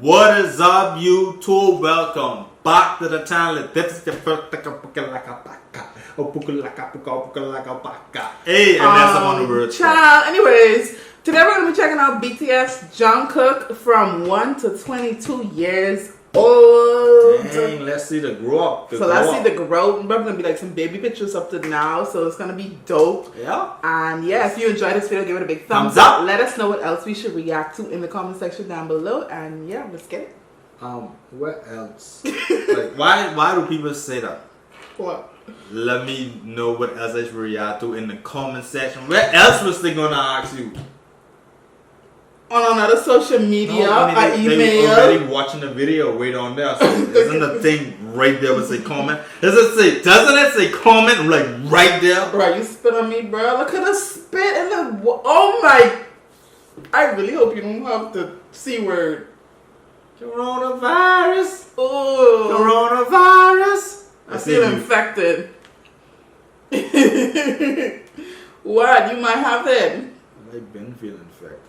What is up, YouTube? Welcome back to the channel. This is the first Hey, and that's on the word. Child. Anyways, today we're gonna be checking out BTS Jungkook from 1 to 22 years old. Dang, let's see the grow up. Let's see the growth. There's gonna be like some baby pictures up to now, so it's gonna be dope. Yeah. And yeah, if you enjoyed this video, give it a big thumbs Thumbs up. Let us know what else we should react to in the comment section down below. And yeah, let's get it. What else? Like, why do people say that? What? Let me know what else I should react to in the comment section. Where else was they gonna ask you? On another social media, They email. already watching the video. Wait on there. So isn't the thing right there? Would say comment? Doesn't it say comment like right there? Bro, you spit on me, bro. Look at the spit and the. Oh my! I really hope you don't have the C word. Coronavirus. Oh. Coronavirus. I feel infected. What? You might have it. I've been feeling infected.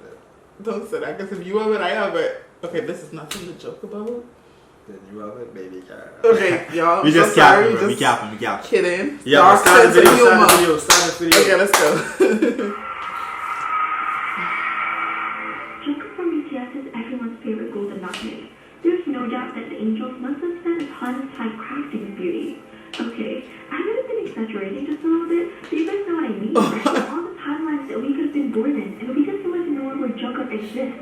Don't say that, because if you have it, I have it. Okay, this is nothing to joke about. Then you have it, baby girl. Okay, y'all. We just sorry, capping, we capping. Kidding. Yeah, Dark start the sense of video, humor. start the video. Okay, let's go. Jungkook from BTS is everyone's favorite golden nutmeg. There's no doubt that the angels must have spent a ton of time crafting his beauty. Okay, I might have been exaggerating just a little bit, but you guys know what I mean, right? All the timelines that we could have been born in, and we just don't even know where Jungkook exists.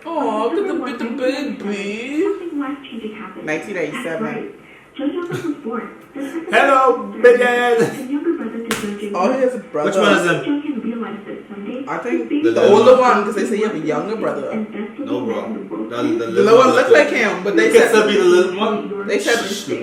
Oh, look at the baby. Something life-changing happened. 1987. That's right. Jungkook was born. Hello, bitches. The younger brother to Jungkook. Oh, he has a brother. Which one is him? Jungkook realized that someday. I think The the older one, because they say you have a younger brother. No, bro. The little one look like him, but they He can said still be the little one. They said So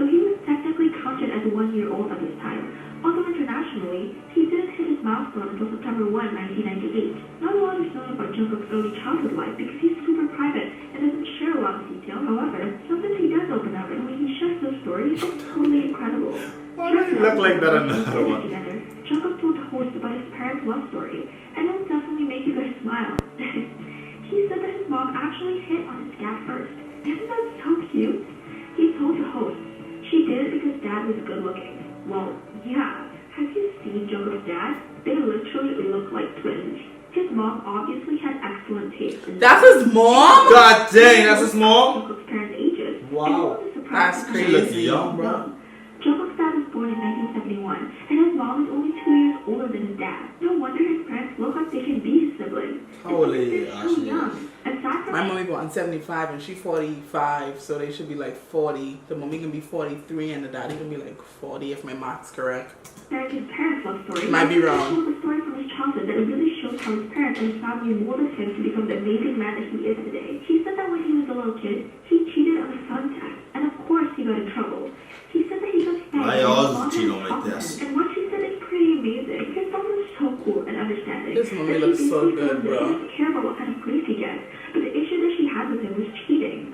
he was technically counted as 1 year old at this time. Although internationally, he didn't hit his milestone until September 1, 1998. Not a lot is known about Jungkook's early childhood life because he's super private and doesn't share a lot of detail. However, sometimes he does open up, and when he shares those stories, it's totally incredible. Why does he look like that in the other one? Together, Jungkook told the host about his parents' love story, and it'll definitely make you guys smile. He said that his mom actually hit on his dad first. Isn't that so cute? He told the host she did it because dad was good looking. Well, yeah. Have you seen Jungkook's dad? They literally look like twins. His mom obviously had excellent taste. that's his mom? God dang, that's his mom. Jungkook's parents' ages. Wow. That's She looks crazy. young, bro. Jungkook's dad was born in 1971, and his mom is only 2 years older than his dad. No wonder his parents look like they can be his siblings. How old is They're so Ashley? young. Aside from My mommy born 75 and she 45, so they should be like 40. The mommy can be 43 and the daddy can be like 40 if my math's correct. his parents' love story. Might be wrong. He told a story from his childhood that really shows how his parents and his family molded him to become the amazing man that he is today. He said that when he was a little kid, he cheated on a sun test, and of course he got in trouble. He said that he got fed. I and his always mom cheat had on my taught him, test. And what she said is pretty amazing. His mom was so cool and understanding. This mommy that she looks so basically good, told him that bro. He didn't care about what kind of grades he gets, but the issue that she had with him was cheating.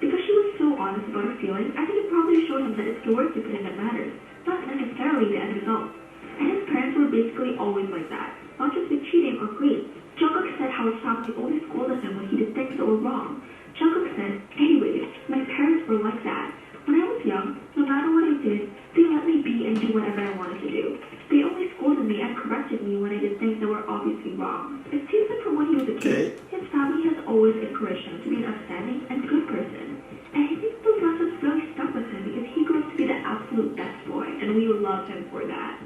Because she was so honest about her feelings, I think it probably showed him that it's the work you put in that matters, not necessarily the end result. And his parents were basically always like that, not just with cheating or grades. Jungkook said how his family always scolded him when he did things that were wrong. Jungkook said, anyways, my parents were like that. When I was young, no matter what I did, they let me be and do whatever I wanted to do. They only scolded me and corrected me when I did things that were obviously wrong. It seems that from when he was a kid, his family has always encouraged him to be an upstanding and good person. And I think those lessons really stuck with him because he grows to be the absolute best boy, and we love him for that.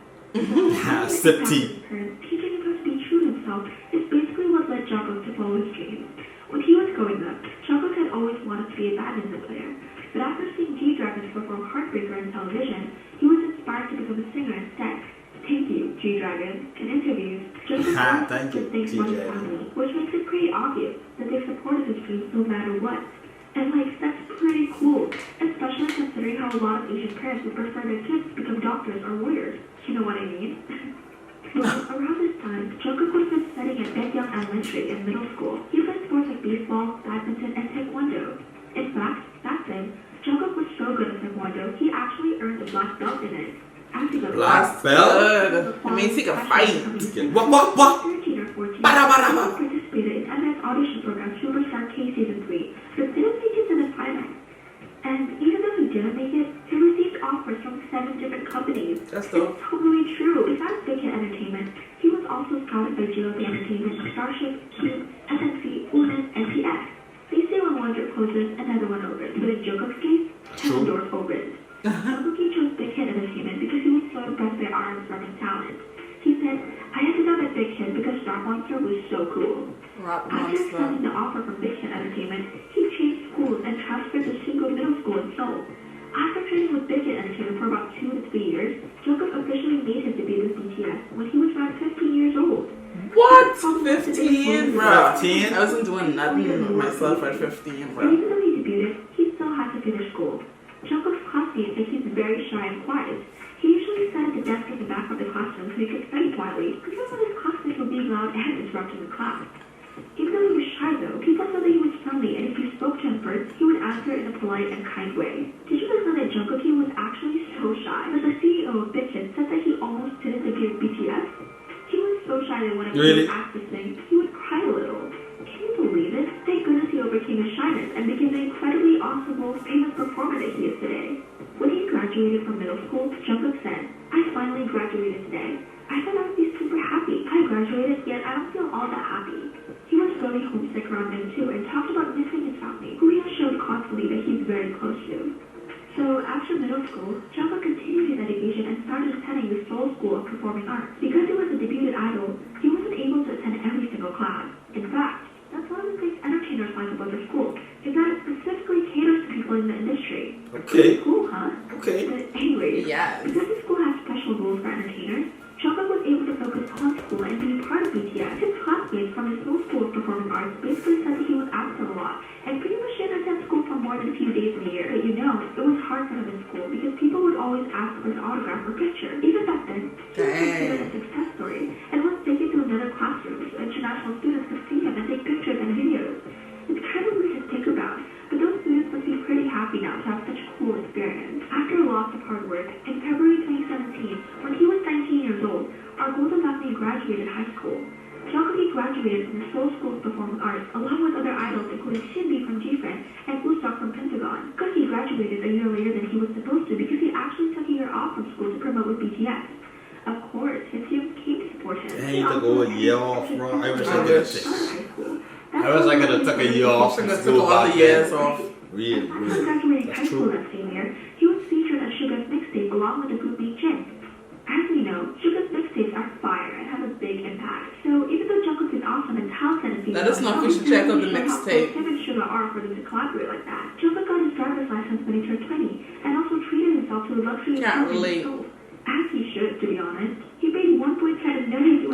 Sip tea. Teaching him how to be true to himself is basically what led Jungkook to follow his dreams. When he was growing up, Jungkook had always wanted to be a badminton player, but after seeing G-Dragons perform Heartbreaker on television, he was inspired to become a singer instead. Thank you, G-Dragon. In interviews, Jungkook Thank you, said things about his G-Dragon. family, which makes it pretty obvious that they supported his dreams no matter what. And that's pretty cool, especially considering how a lot of Asian parents would prefer their kids to become doctors or lawyers. You know what I mean? Well, around this time, Jungkook was just studying at Baekhyun Elementary in middle school. He played sports like baseball, badminton, and taekwondo. In fact, back then, Jungkook was so good at taekwondo, he actually earned a black belt in it. As he got Black belt? Good. It means he can fight. What? 13 or 14, Bara. Jungkook participated in MS audition program Superstar K Season 3, the That's dope. It's totally true. Besides Big Hit Entertainment, he was also scouted by GOP Entertainment, Starship, Cube, SNC, Unis, and TX. They say when one door closes, another one opens. But in Jungkook's case, 10 doors opened. Jungkook chose Big Hit Entertainment because he was so impressed by R's rapping talent. He said, I ended up at Big Hit because Rock Monster was so cool. Rock After accepting the offer from Big Hit Entertainment, he changed schools and transferred to Shingo Middle School in Seoul. After training with Big Hit Entertainment for about 2 to 3 years, Jungkook officially made his debut with BTS when he was around 15 years old. What? 15, bro. 15? I wasn't doing nothing with myself at 15, And bro. even though he debuted, he still had to finish school. Jungkook's classmates say he's very shy and quiet. He usually sat at the desk at the back of the classroom so he could study quietly, because some of his classmates were being loud and disrupting the class. Even though he was shy though, people said that he was friendly, and if you spoke to him first, he would answer in a polite and kind way. Did you guys know that Jungkook was actually so shy that the CEO of Big Hit said that he almost didn't debut with BTS? He was so shy that whenever he Really? was asked to sing, he would cry a little. Can you believe it? Thank goodness he overcame his shyness and became the incredibly awesome, most famous performer that he is today. When he graduated from middle school, Jungkook said, I finally graduated today. I thought I would be super happy. I graduated, yet I don't feel all that happy. He was really homesick around then too and talked about missing his family, who he has showed constantly that he's very close to. So after middle school, Jungkook continued his education and started attending the Seoul School of Performing Arts. Because he was a debuted idol, he wasn't able to attend every single class. In fact, that's one of the things entertainers like about the school, is that it specifically caters to people in the industry. Okay. Cool, huh? Okay. But anyways, Yes. because the school has special rules for entertainers, Jungkook was able to focus on school and be part of BTS. His classmates from his Seoul School of Performing Arts basically said that he was absent a lot and pretty much didn't attend school for more than a few days in a year. But you know, it was hard for him in school because people would always ask for his autograph or picture. Even back then, he was considered a success story and was taken to another classroom so international students could see him and take pictures and videos. It's kind of weird to think about, but those students must be pretty happy now to have such a cool experience. After lots of hard work, in February 2017, when he was 19 years old, our golden Magni graduated high school. Jungkook graduated from the Seoul School of Performing Arts along with other idols including Shinbi from G-Friend and Wooseok from Pentagon. Cookie graduated a year later than he was supposed to because he actually took a year off from school to promote with BTS. Of course, his team came to support him. Dang, he took a year off, bro. I wish I could have taken. I wish I could have took a year off I'm from gonna school took all back the years then. off. Really, After really. graduating high That's school true. that same year, he was featured on Suga's mixtape along with the group Big Jin. As we know, Suga's mixtapes are fire and have a big impact. So even though Jungkook is awesome and talented and Let us know if we should check out the mixtape. Him and Suga are for them to collaborate like that. Jungkook got his driver's license when he turned 20 and also treated himself to a luxury Can't house in relate. Seoul. As he should, to be honest. He paid $1.7 million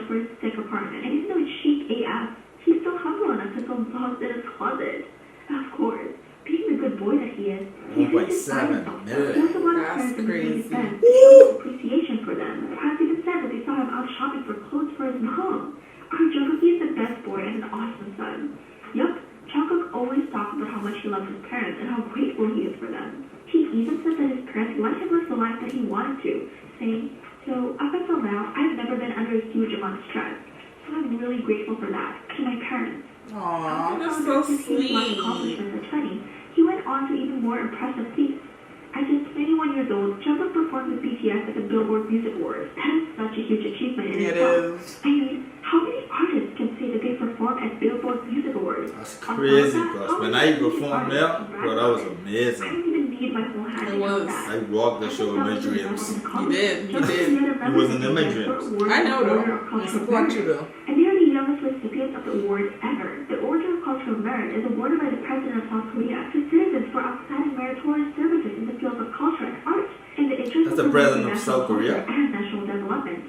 for his sick apartment, and even though it's chic AF, he's still humble enough to film vlogs in his closet. Of course, being the good boy that he is, he 1.7 million. He also wanted That's friends to meet his crazy. friends to show his appreciation for them. Has even said that they saw him out shopping for clothes for his mom. Our Jungkook is the best boy and an awesome son. Yup, Jungkook always talks about how much he loves his parents and how grateful he is for them. He even said that his parents let him live the life that he wanted to, saying, so up until now, I've never been under a huge amount of stress. So I'm really grateful for that, to my parents. Aw, After that's so his life sweet. accomplishments at 20, he went on to even more impressive feats. At just 21 years old, Jungkook performed with BTS at the Billboard Music Awards. That is such a huge achievement in It itself. is. I mean, how many artists can say that they perform at Billboard Music Awards? That's On top of crazy, that, cuz. how When many I performed there, artists can bro, brag that was about it? I amazing. don't even need my whole hand It to count was. that. I rocked the show with my dreams. You did, you did. It wasn't in my dreams. I know though. I support you though. And they are the youngest recipients of the award ever. The Order of Cultural Merit is awarded by the President of South Korea to citizens for outstanding meritorious services in the fields of culture and art in the interest That's of the President of national South Korea? culture and national development.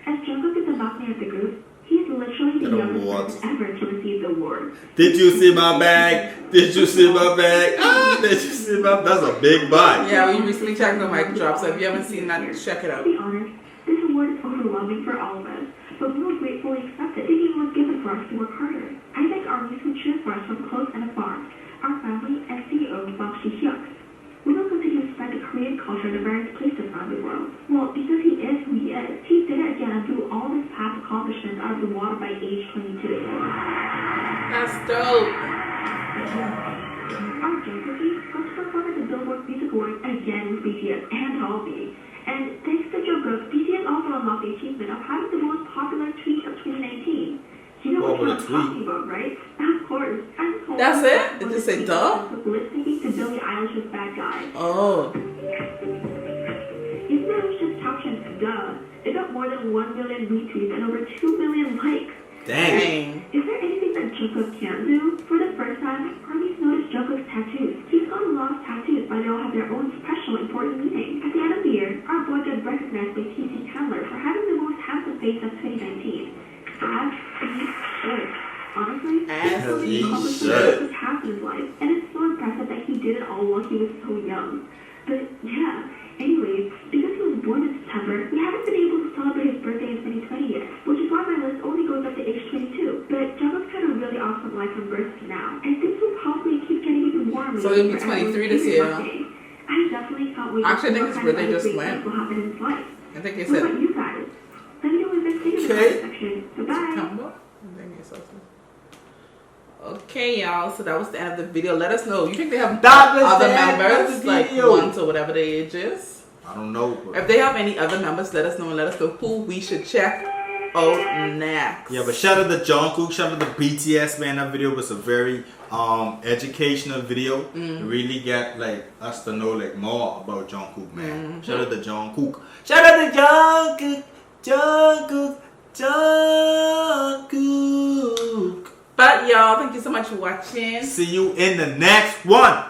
As Jungkook is the Maknae of the group, he is literally the An youngest award. person ever to receive the award. Did you see my bag? Did you see my bag? Ah, did you see my? That's a big bag. Yeah, we recently checked the mic drop, so if you haven't seen that, check it To out. be honest, this award is overwhelming for all of us, but we will gratefully accept it, thinking it was given for us to work harder. I thank our armies who cheer for us from close and afar, our family and CEO Bok Ji-hyuk. We will continue to spread the Korean culture in the various places around the world. Well, because he is who he is, he did it again and blew all of his past accomplishments out of the water by age 22. That's dope. Our Jungkook got to perform at the Billboard Music Awards again with BTS and Halsey. And thanks to Jungkook, BTS also unlocked the achievement of having the most popular tweet of 2019. You know what Popular I'm talking about, right? Of course. That's it? Did you say duh? Lip syncing to Billie Eilish's Bad Guy. Oh. Even though it was just captioned duh, it got more than 1 million retweets and over 2 million likes. Dang. Is there anything that Jungkook can't do? For the first time, armies noticed Jungkook's tattoos. He's got a lot of tattoos, but they all have their own special, important meaning. At the end of the year, our boy got recognized by TC Chandler for having the most handsome face of 2019. As he should. Honestly, As he should. This half in his life, and it's so impressive that he did it all while he was so young. But yeah, anyways, because he was born in September, we haven't been able to celebrate his birthday in 2020 yet, which is why my list only goes up to age 22. But Jungkook's had a really awesome life from birth to now, and things will probably keep getting even more amazing. So he'll be for everyone's 23 this favorite year. birthday. I definitely can't wait Actually, I think to his see what birthday kind of just other great went. things will happen in his life. I think he What said about you guys? Let me know what you think in the Okay. comment section. Goodbye. September. I think he said so. Okay, y'all. So that was the end of the video. Let us know. You think they have That was other the end of members, the like video. 1 to whatever the age is? I don't know. But If they have any other members, let us know and let us know who we should check out next. yeah, but shout out to Jungkook, shout out to BTS, man. That video was a very educational video. It really get like us to know like more about Jungkook, man. Shout out to Jungkook. Shout out to Jungkook, Jungkook. But y'all, thank you so much for watching. See you in the next one.